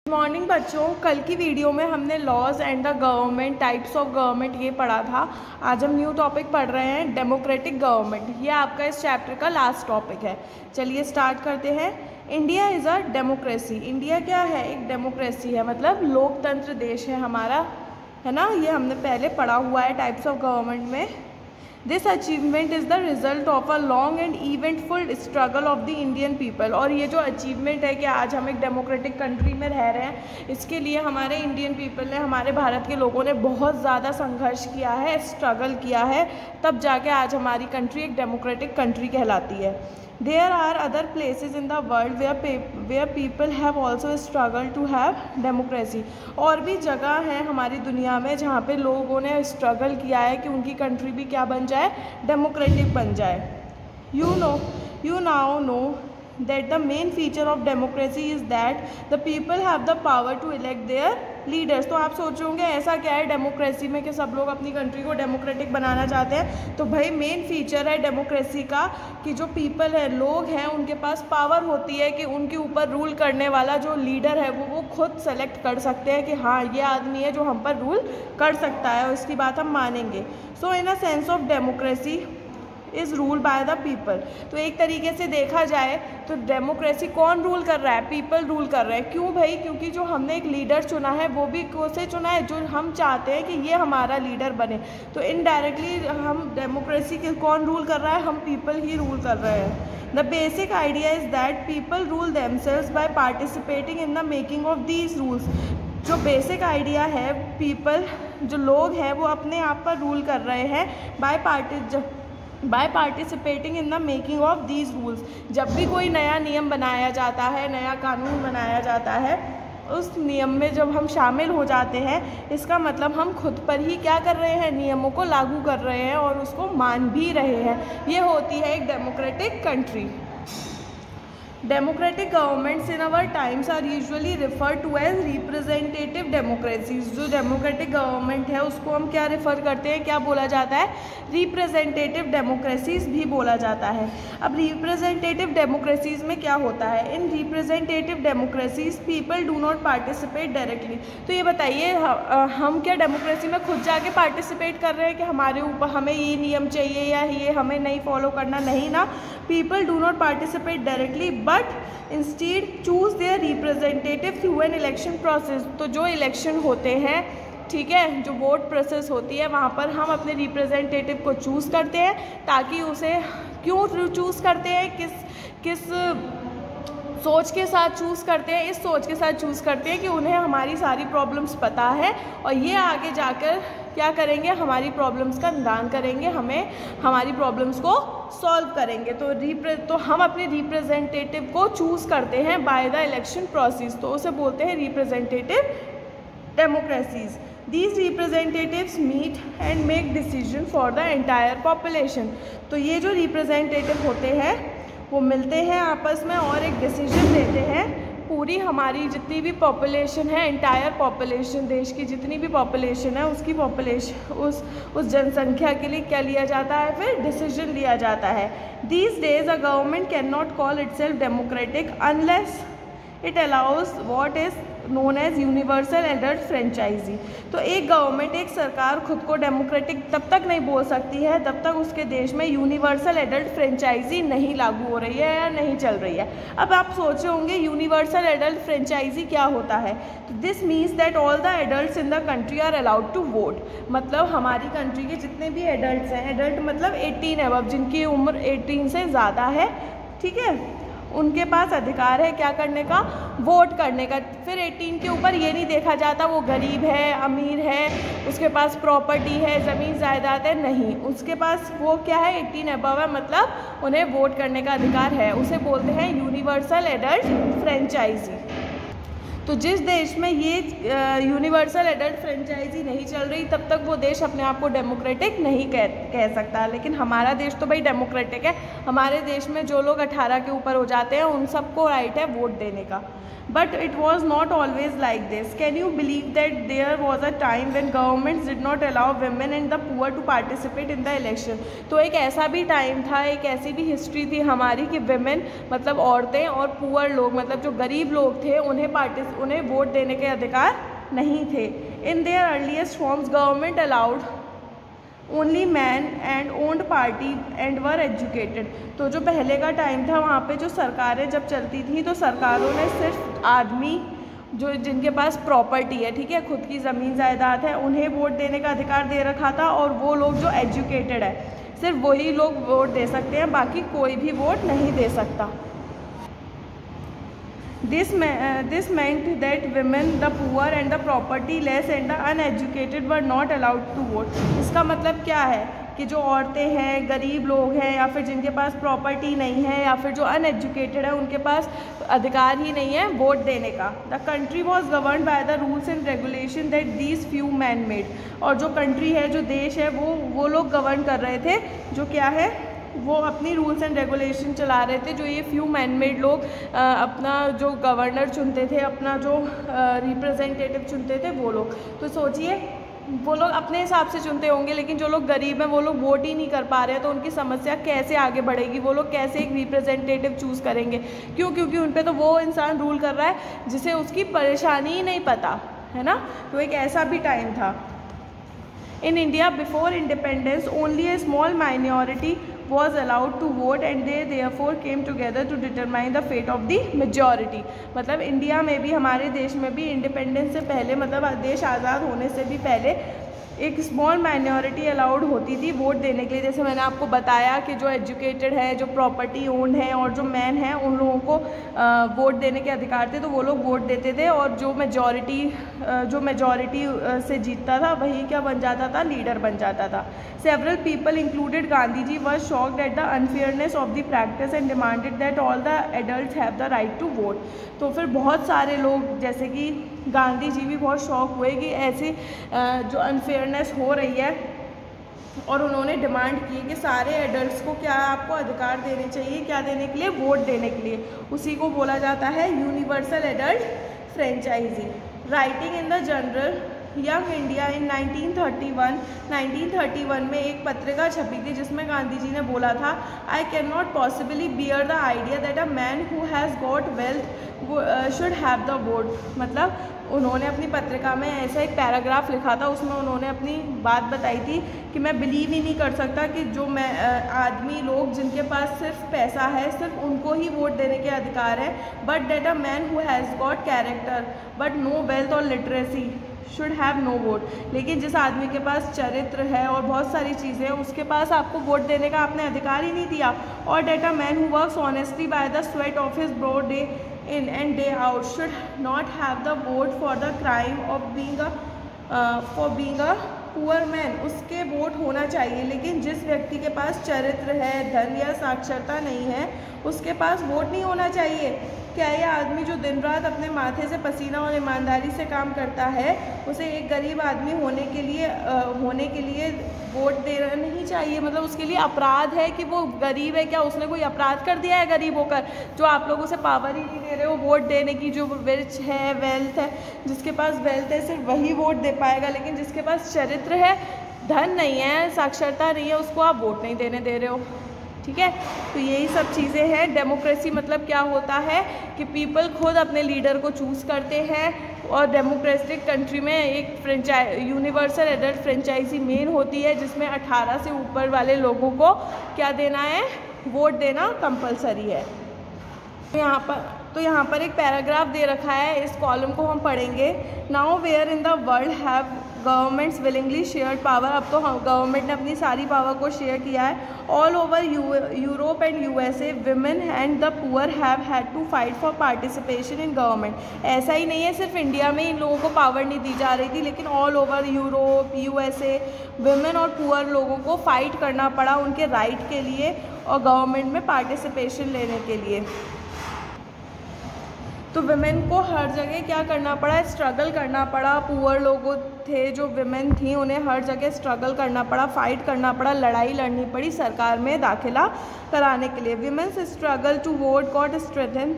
Morning बच्चों, कल की वीडियो में हमने laws and the government, types of government ये पढ़ा था। आज हम न्यू टॉपिक पढ़ रहे हैं, डेमोक्रेटिक गवर्नमेंट। ये आपका इस चैप्टर का लास्ट टॉपिक है। चलिए स्टार्ट करते हैं। India is a democracy. India क्या है? एक डेमोक्रेसी है, मतलब लोकतंत्र देश है हमारा, है ना। ये हमने पहले पढ़ा हुआ है टाइप्स ऑफ गवर्नमेंट में। This achievement is the result of a long and eventful struggle of the Indian people. और ये जो अचीवमेंट है कि आज हम एक डेमोक्रेटिक कंट्री में रह रहे हैं, इसके लिए हमारे इंडियन पीपल ने, हमारे भारत के लोगों ने बहुत ज़्यादा संघर्ष किया है, स्ट्रगल किया है, तब जाके आज हमारी कंट्री एक डेमोक्रेटिक कंट्री कहलाती है। There are other places in the world where people have also struggled to have democracy। और भी जगह हैं हमारी दुनिया में जहाँ पे लोगों ने स्ट्रगल किया है कि उनकी कंट्री भी क्या बन जाए, डेमोक्रेटिक बन जाए। You now know that the main feature of democracy is that the people have the power to elect their leaders। तो आप सोच रहे होंगे ऐसा क्या है डेमोक्रेसी में कि सब लोग अपनी कंट्री को डेमोक्रेटिक बनाना चाहते हैं। तो भाई मेन फीचर है डेमोक्रेसी का कि जो पीपल है, लोग हैं, उनके पास पावर होती है कि उनके ऊपर रूल करने वाला जो लीडर है वो खुद सेलेक्ट कर सकते हैं कि हाँ ये आदमी है जो हम पर रूल कर सकता है और इसकी बात हम मानेंगे। So in a sense of democracy is rule by the people. तो एक तरीके से देखा जाए तो डेमोक्रेसी कौन रूल कर रहा है? पीपल रूल कर रहे हैं। क्यों भाई? क्योंकि जो हमने एक लीडर चुना है वो भी कैसे चुना है, जो हम चाहते हैं कि ये हमारा लीडर बने। तो इनडायरेक्टली हम डेमोक्रेसी के कौन रूल कर रहा है? हम पीपल ही रूल कर रहे हैं। The basic idea is that people rule themselves by participating in the making of these rules. जो बेसिक आइडिया है, पीपल जो लोग हैं वो अपने आप पर रूल कर रहे हैं by participating in the making of these rules. जब भी कोई नया नियम बनाया जाता है, नया कानून बनाया जाता है, उस नियम में जब हम शामिल हो जाते हैं, इसका मतलब हम खुद पर ही क्या कर रहे हैं, नियमों को लागू कर रहे हैं और उसको मान भी रहे हैं। ये होती है एक democratic country. Democratic governments in our times are usually refer to as representative democracies. जो डेमोक्रेटिक गवर्नमेंट है उसको हम क्या रेफर करते हैं, क्या बोला जाता है? रिप्रेजेंटेटिव डेमोक्रेसीज भी बोला जाता है। अब रिप्रेजेंटेटिव डेमोक्रेसीज में क्या होता है? In representative democracies people do not participate directly. तो ये बताइए, हम क्या डेमोक्रेसी में खुद जाके पार्टिसिपेट कर रहे हैं कि हमारे ऊपर हमें ये नियम चाहिए या ये हमें नहीं फॉलो करना? नहीं ना। People do not participate directly but instead choose their representative through an election process. तो जो इलेक्शन होते हैं, ठीक है, जो वोट प्रोसेस होती है, वहाँ पर हम अपने रिप्रेजेंटेटिव को चूज़ करते हैं ताकि उसे क्यों चूज़ करते हैं, किस सोच के साथ चूज़ करते हैं? इस सोच के साथ चूज़ करते हैं कि उन्हें हमारी सारी प्रॉब्लम्स पता है और ये आगे जाकर क्या करेंगे, हमारी प्रॉब्लम्स का निदान करेंगे, हमें हमारी प्रॉब्लम्स को सॉल्व करेंगे। तो हम अपने रिप्रेजेंटेटिव को चूज़ करते हैं बाय द इलेक्शन प्रोसेस, तो उसे बोलते हैं representative democracies. These representatives meet and make decision for the entire population। तो ये जो रिप्रेजेंटेटिव होते हैं वो मिलते हैं आपस में और एक डिसीजन लेते हैं पूरी हमारी जितनी भी पॉपुलेशन है, एंटायर पॉपुलेशन, देश की जितनी भी पॉपुलेशन है उसकी पॉपुलेशन, उस जनसंख्या के लिए क्या लिया जाता है, फिर डिसीजन लिया जाता है। These days a government cannot call itself democratic unless it allows what is known as universal adult franchise. तो एक गवर्नमेंट, एक सरकार खुद को डेमोक्रेटिक तब तक नहीं बोल सकती है जब तक उसके देश में यूनिवर्सल एडल्ट फ्रेंचाइजी नहीं लागू हो रही है या नहीं चल रही है। अब आप सोच रहे होंगे यूनिवर्सल एडल्ट फ्रेंचाइजी क्या होता है? तो this means that all the adults in the country are allowed to vote. मतलब हमारी कंट्री के जितने भी एडल्ट्स हैं, एडल्ट मतलब 18 अबव, जिनकी उम्र 18 से ज़्यादा है, ठीक है, उनके पास अधिकार है क्या करने का? वोट करने का। फिर 18 के ऊपर ये नहीं देखा जाता वो गरीब है, अमीर है, उसके पास प्रॉपर्टी है, ज़मीन जायदाद है, नहीं, उसके पास वो क्या है, 18 अबव है, मतलब उन्हें वोट करने का अधिकार है। उसे बोलते हैं यूनिवर्सल एडल्ट फ्रेंचाइजी। तो जिस देश में ये यूनिवर्सल एडल्ट फ्रेंचाइजी नहीं चल रही तब तक वो देश अपने आप को डेमोक्रेटिक नहीं कह सकता। लेकिन हमारा देश तो भाई डेमोक्रेटिक है। हमारे देश में जो लोग 18 के ऊपर हो जाते हैं उन सबको राइट है वोट देने का। But it was not always like this. Can you believe that there was a time when governments did not allow women and the poor to participate in the election. तो एक ऐसा भी time था, एक ऐसी भी हिस्ट्री थी हमारी कि विमेन मतलब औरतें और पुअर लोग मतलब जो गरीब लोग थे उन्हें वोट देने के अधिकार नहीं थे. In their earliest forms government allowed only man and owned party and were educated. तो जो पहले का टाइम था वहाँ पे जो सरकारें जब चलती थी तो सरकारों ने सिर्फ आदमी जो जिनके पास प्रॉपर्टी है, ठीक है, खुद की ज़मीन जायदाद है, उन्हें वोट देने का अधिकार दे रखा था. और वो लोग जो एजुकेटेड है सिर्फ वही लोग वोट दे सकते हैं, बाकी कोई भी वोट नहीं दे सकता. This meant that women, the poor and the property less and the uneducated were not allowed to vote. इसका मतलब क्या है कि जो औरतें हैं, गरीब लोग हैं, या फिर जिनके पास प्रॉपर्टी नहीं है, या फिर जो अनएजुकेटेड है, उनके पास अधिकार ही नहीं है वोट देने का. The country was govern by the rules and regulation that these few man made. और जो कंट्री है, जो देश है, वो लोग गवर्न कर रहे थे, जो क्या है, वो अपनी रूल्स एंड रेगुलेशन चला रहे थे. जो ये फ्यू मैन मेड लोग अपना जो गवर्नर चुनते थे, अपना जो रिप्रेजेंटेटिव चुनते थे, वो लोग. तो सोचिए, वो लोग अपने हिसाब से चुनते होंगे, लेकिन जो लोग गरीब हैं वो लोग वोट ही नहीं कर पा रहे हैं. तो उनकी समस्या कैसे आगे बढ़ेगी, वो लोग कैसे एक रिप्रेजेंटेटिव चूज़ करेंगे? क्योंकि उन पर तो वो इंसान रूल कर रहा है जिसे उसकी परेशानी ही नहीं पता है ना. तो एक ऐसा भी टाइम था. In India before independence only a small minority was allowed to vote and they therefore came together to determine the fate of the majority. मतलब इंडिया में भी, हमारे देश में भी इंडिपेंडेंस से पहले, मतलब देश आज़ाद होने से भी पहले एक स्मॉल माइनॉरिटी अलाउड होती थी वोट देने के लिए. जैसे मैंने आपको बताया कि जो एजुकेटेड है, जो प्रॉपर्टी ओन्ड है और जो मैन है, उन लोगों को वोट देने के अधिकार थे, तो वो लोग वोट देते थे. और जो मेजॉरिटी से जीतता था वही क्या बन जाता था, लीडर बन जाता था. Several people included Gandhi ji were shocked at the unfairness of the practice and demanded that all the adults have the right to vote. तो फिर बहुत सारे लोग, जैसे कि गांधी जी भी बहुत शॉक हुए कि ऐसी जो अनफेयरनेस हो रही है, और उन्होंने डिमांड की कि सारे एडल्ट्स को क्या आपको अधिकार देने चाहिए, क्या देने के लिए, वोट देने के लिए. उसी को बोला जाता है universal adult franchise. Writing in the journal young India in 1931 में एक पत्रिका छपी थी जिसमें गांधी जी ने बोला था, I can not possibly bear the idea that a man who has got wealth should have the vote. मतलब उन्होंने अपनी पत्रिका में ऐसा एक पैराग्राफ लिखा था, उसमें उन्होंने अपनी बात बताई थी कि मैं बिलीव ही नहीं कर सकता कि जो आदमी लोग जिनके पास सिर्फ पैसा है, सिर्फ उनको ही वोट देने के अधिकार है. But that a man who has got character but no wealth or literacy should have no vote. लेकिन जिस आदमी के पास चरित्र है और बहुत सारी चीज़ें हैं, उसके पास आपको वोट देने का आपने अधिकार ही नहीं दिया. और that a man who works honestly by the sweat of his brow day in and day out should not have the vote for the crime of being a poor man. उसके vote होना चाहिए, लेकिन जिस व्यक्ति के पास चरित्र है, धन या साक्षरता नहीं है, उसके पास वोट नहीं होना चाहिए. क्या ये आदमी जो दिन रात अपने माथे से पसीना और ईमानदारी से काम करता है, उसे एक गरीब आदमी होने के लिए वोट देना नहीं चाहिए? मतलब उसके लिए अपराध है कि वो गरीब है? क्या उसने कोई अपराध कर दिया है गरीब होकर, जो आप लोग उसे पावर ही नहीं दे रहे हो वोट देने की? जो रिच है, वेल्थ है, जिसके पास वेल्थ है सिर्फ वही वोट दे पाएगा, लेकिन जिसके पास चरित्र है, धन नहीं है, साक्षरता नहीं है, उसको आप वोट नहीं देने दे रहे हो. ठीक है, तो यही सब चीज़ें हैं. डेमोक्रेसी मतलब क्या होता है कि पीपल खुद अपने लीडर को चूज़ करते हैं. और डेमोक्रेटिक कंट्री में एक यूनिवर्सल एडल्ट फ्रेंचाइजी मेन होती है, जिसमें 18 से ऊपर वाले लोगों को क्या देना है, वोट देना कंपलसरी है. तो यहाँ पर एक पैराग्राफ दे रखा है, इस कॉलम को हम पढ़ेंगे. Now where in the world have governments willingly shared power. अब तो गवर्नमेंट ने अपनी सारी पावर को शेयर किया है. All over Europe and USA women and the poor have had to fight for participation in government. ऐसा ही नहीं है सिर्फ इंडिया में इन लोगों को पावर नहीं दी जा रही थी, लेकिन all over Europe, USA women और पुअर लोगों को फाइट करना पड़ा उनके राइट के लिए और गवर्नमेंट में पार्टिसिपेशन लेने के लिए. तो विमेन को हर जगह क्या करना पड़ा, स्ट्रगल करना पड़ा. पुअर लोग थे, जो विमेन थी, उन्हें हर जगह स्ट्रगल करना पड़ा, फाइट करना पड़ा, लड़ाई लड़नी पड़ी सरकार में दाखिला कराने के लिए. Women's struggle to vote got strengthen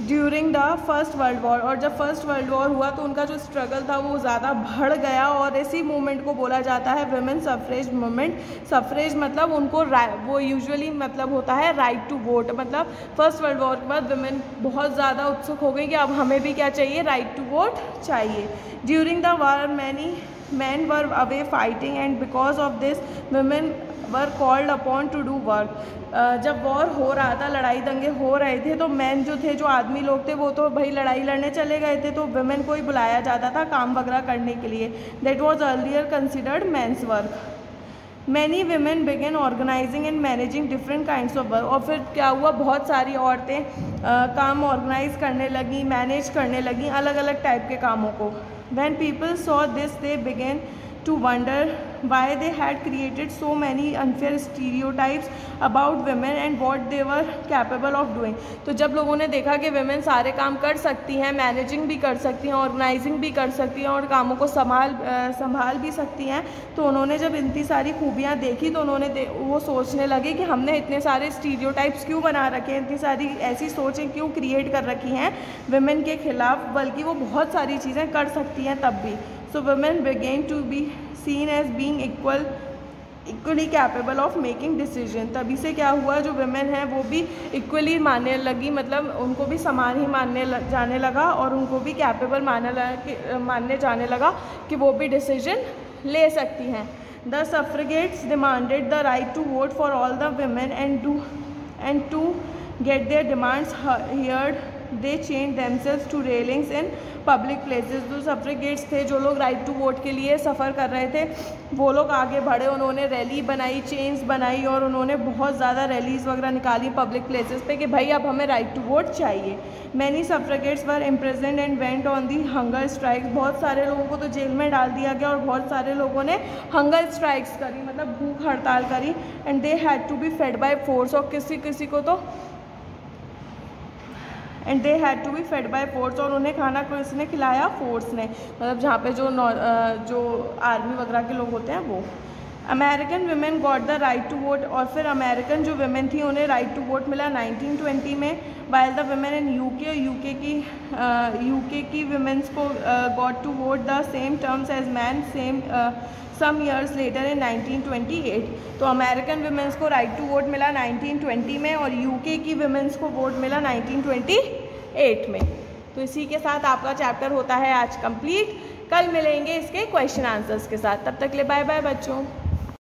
during the first world war, और जब फर्स्ट वर्ल्ड वॉर हुआ तो उनका जो स्ट्रगल था वो ज़्यादा बढ़ गया और इसी मूवमेंट को बोला जाता है विमेन सफ्रेज मूवमेंट। सफ्रेज मतलब उनको वो यूजुअली मतलब होता है राइट टू वोट, मतलब फर्स्ट वर्ल्ड वॉर के बाद विमेन बहुत ज़्यादा उत्सुक हो गई कि अब हमें भी क्या चाहिए, राइट टू वोट चाहिए। During the war many men were away fighting and because of this women were called upon to do work। जब वॉर हो रहा था, लड़ाई दंगे हो रहे थे, तो मैन जो थे, जो आदमी लोग थे, वो तो भाई लड़ाई लड़ने चले गए थे, तो वुमेन को ही बुलाया जाता था काम वगैरह करने के लिए। That was earlier considered man's work. Many women began organizing and managing different kinds of work. और फिर क्या हुआ, बहुत सारी औरतें काम ऑर्गेनाइज करने लगी, मैनेज करने लगी अलग अलग टाइप के कामों को। When people saw this, they began to wonder why they had created so many unfair stereotypes about women and what they were capable of doing। तो जब लोगों ने देखा कि women सारे काम कर सकती हैं, मैनेजिंग भी कर सकती हैं, ऑर्गेनाइजिंग भी कर सकती हैं और कामों को संभाल भी सकती हैं, तो उन्होंने जब इतनी सारी खूबियाँ देखी तो उन्होंने वो सोचने लगे कि हमने इतने सारे स्टीरियोटाइप्स क्यों बना रखे हैं, इतनी सारी ऐसी सोचें क्यों क्रिएट कर रखी हैं women के खिलाफ, बल्कि वो बहुत सारी चीज़ें कर सकती हैं तब भी। So women began to be seen as being equally capable of making decision। तभी से क्या हुआ, जो women हैं वो भी equally मानने लगी, मतलब उनको भी समान ही जाने लगा और उनको भी capable मानने जाने लगा कि वो भी decision ले सकती हैं। The suffragettes demanded the right to vote for all the women and to get their demands heard they chained themselves to railings in public places. जो सफ्रेगेट्स थे, जो लोग राइट टू वोट के लिए सफ़र कर रहे थे, वो लोग आगे बढ़े, उन्होंने रैली बनाई, चेन्स बनाई और उन्होंने बहुत ज़्यादा रैलीज़ वगैरह निकाली पब्लिक प्लेसेस पे कि भाई अब हमें राइट टू वोट चाहिए। Many suffragettes were imprisoned and went on the hunger strikes. बहुत सारे लोगों को तो जेल में डाल दिया गया और बहुत सारे लोगों ने हंगर स्ट्राइक्स करी, मतलब भूख हड़ताल करी। And they had to be fed by force, और किसी को तो and they had to be fed by force, और उन्हें खाना किसने खिलाया, फोर्स ने, मतलब जहाँ पे जो आर्मी वगैरह के लोग होते हैं वो। American women got the right to vote, और फिर अमेरिकन जो वुमेन थी उन्हें राइट टू वोट मिला 1920 में। While the women in UK की वुमेन्स को got to vote the same terms as man some years later in 1928। तो अमेरिकन वुमेन्स को राइट टू वोट मिला 1920 में और यूके की वुमेन्स को वोट मिला 1928 में। तो इसी के साथ आपका चैप्टर होता है आज कंप्लीट। कल मिलेंगे इसके क्वेश्चन आंसर्स के साथ, तब तक के लिए बाय बाय बच्चों।